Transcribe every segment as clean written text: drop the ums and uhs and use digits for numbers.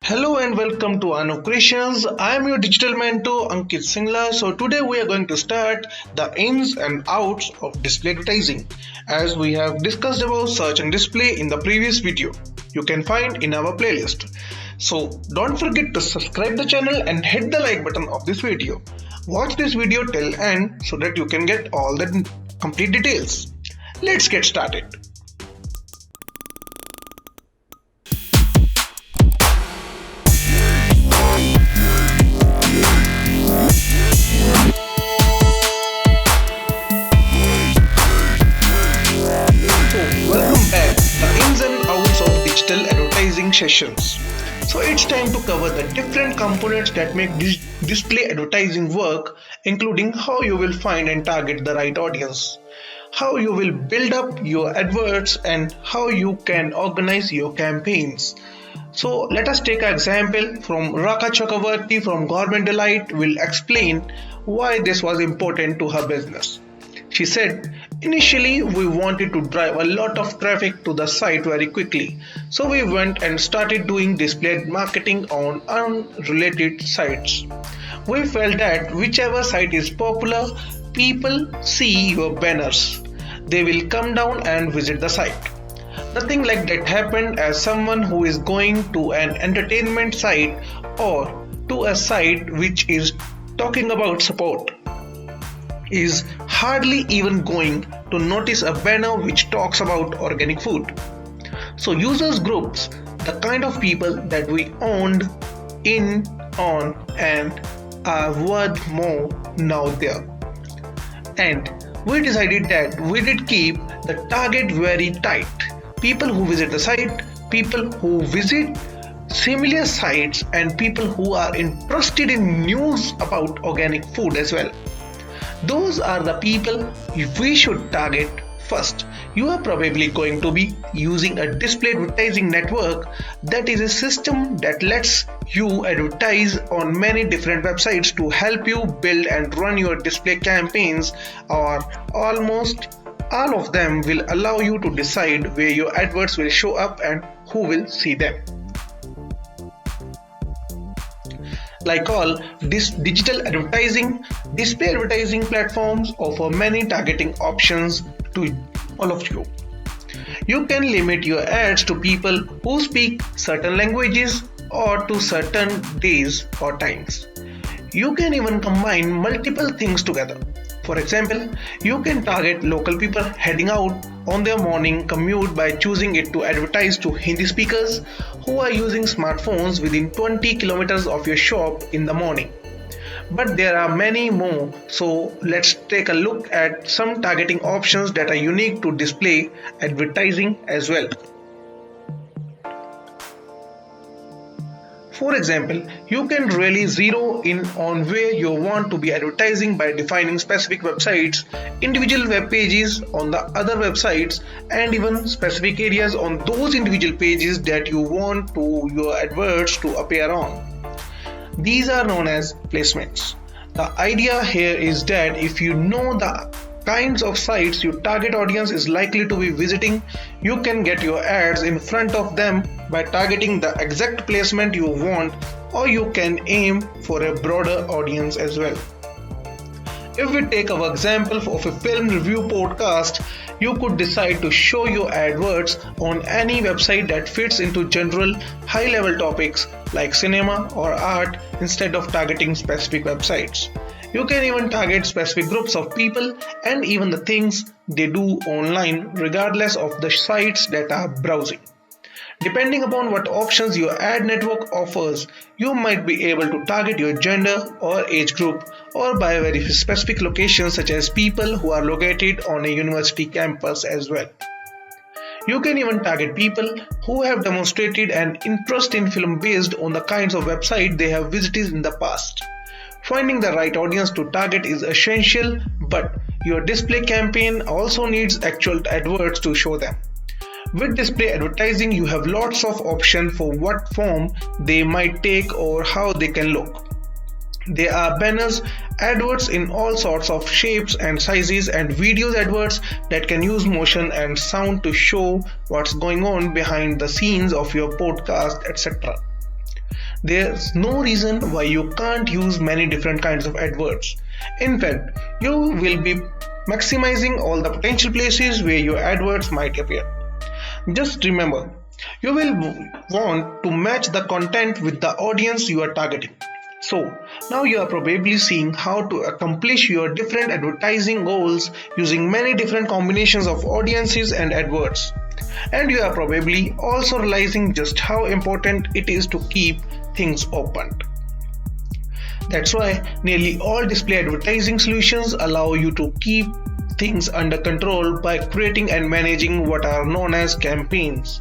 Hello and welcome to Aanav Creations. I am your digital mentor Ankit Singla. So today we are going to start the ins and outs of display advertising, as we have discussed about search and display in the previous video. You can find in our playlist. So don't forget to subscribe the channel and hit the like button of this video. Watch this video till end so that you can get all the complete details. Let's get started. Welcome back, the ins and outs of digital advertising sessions. So it's time to cover the different components that make display advertising work, including how you will find and target the right audience, how you will build up your adverts, and how you can organize your campaigns. So let us take an example from Raka Chakravarti from Government Delight will explain why this was important to her business. She said, initially we wanted to drive a lot of traffic to the site very quickly. So we went and started doing display marketing on unrelated sites. We felt that whichever site is popular, people see your banners. They will come down and visit the site. Nothing like that happened, as someone who is going to an entertainment site or to a site which is talking about support is hardly even going to notice a banner which talks about organic food. So users groups, the kind of people that we owned in, on, and are worth more now there. And we decided that we did keep the target very tight. People who visit the site, people who visit similar sites, and people who are interested in news about organic food as well. Those are the people we should target first. You are probably going to be using a display advertising network, that is a system that lets you advertise on many different websites to help you build and run your display campaigns, or almost all of them will allow you to decide where your adverts will show up and who will see them. Like all digital advertising, display advertising platforms offer many targeting options to all of you. You can limit your ads to people who speak certain languages or to certain days or times. You can even combine multiple things together. For example, you can target local people heading out on their morning commute by choosing it to advertise to Hindi speakers who are using smartphones within 20 kilometers of your shop in the morning. But there are many more, so let's take a look at some targeting options that are unique to display advertising as well. For example, you can really zero in on where you want to be advertising by defining specific websites, individual web pages on the other websites, and even specific areas on those individual pages that you want your adverts to appear on. These are known as placements. The idea here is that if you know the kinds of sites your target audience is likely to be visiting, you can get your ads in front of them by targeting the exact placement you want, or you can aim for a broader audience as well. If we take our example of a film review podcast, you could decide to show your adverts on any website that fits into general high-level topics like cinema or art instead of targeting specific websites. You can even target specific groups of people and even the things they do online, regardless of the sites that are browsing. Depending upon what options your ad network offers, you might be able to target your gender or age group, or by very specific locations such as people who are located on a university campus as well. You can even target people who have demonstrated an interest in film based on the kinds of websites they have visited in the past. Finding the right audience to target is essential, but your display campaign also needs actual adverts to show them. With display advertising, you have lots of options for what form they might take or how they can look. There are banners, adverts in all sorts of shapes and sizes, and videos adverts that can use motion and sound to show what's going on behind the scenes of your podcast, etc. There's no reason why you can't use many different kinds of AdWords. In fact, you will be maximizing all the potential places where your AdWords might appear. Just remember, you will want to match the content with the audience you are targeting. So, now you are probably seeing how to accomplish your different advertising goals using many different combinations of audiences and AdWords. And you are probably also realizing just how important it is to keep things opened. That's why nearly all display advertising solutions allow you to keep things under control by creating and managing what are known as campaigns.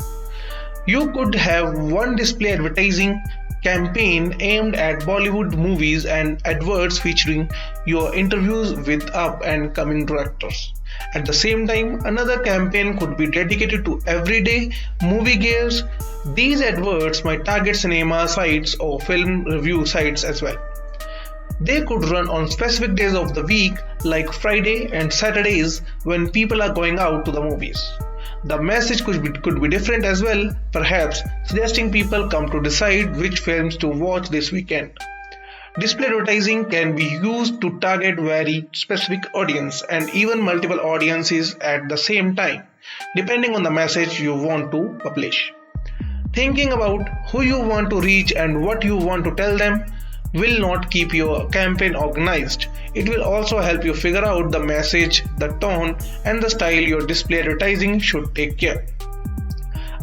You could have one display advertising campaign aimed at Bollywood movies and AdWords featuring your interviews with up and coming directors. At the same time, another campaign could be dedicated to everyday moviegoers. These AdWords might target cinema sites or film review sites as well. They could run on specific days of the week like Friday and Saturdays when people are going out to the movies. The message could be different as well, perhaps suggesting people come to decide which films to watch this weekend. Display advertising can be used to target very specific audience and even multiple audiences at the same time, depending on the message you want to publish. Thinking about who you want to reach and what you want to tell them will not keep your campaign organized. It will also help you figure out the message, the tone, and the style your display advertising should take care.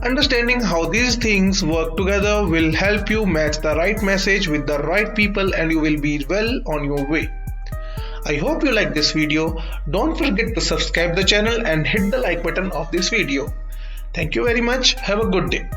Understanding how these things work together will help you match the right message with the right people, and you will be well on your way. I hope you like this video. Don't forget to subscribe the channel and hit the like button of this video. Thank you very much. Have a good day.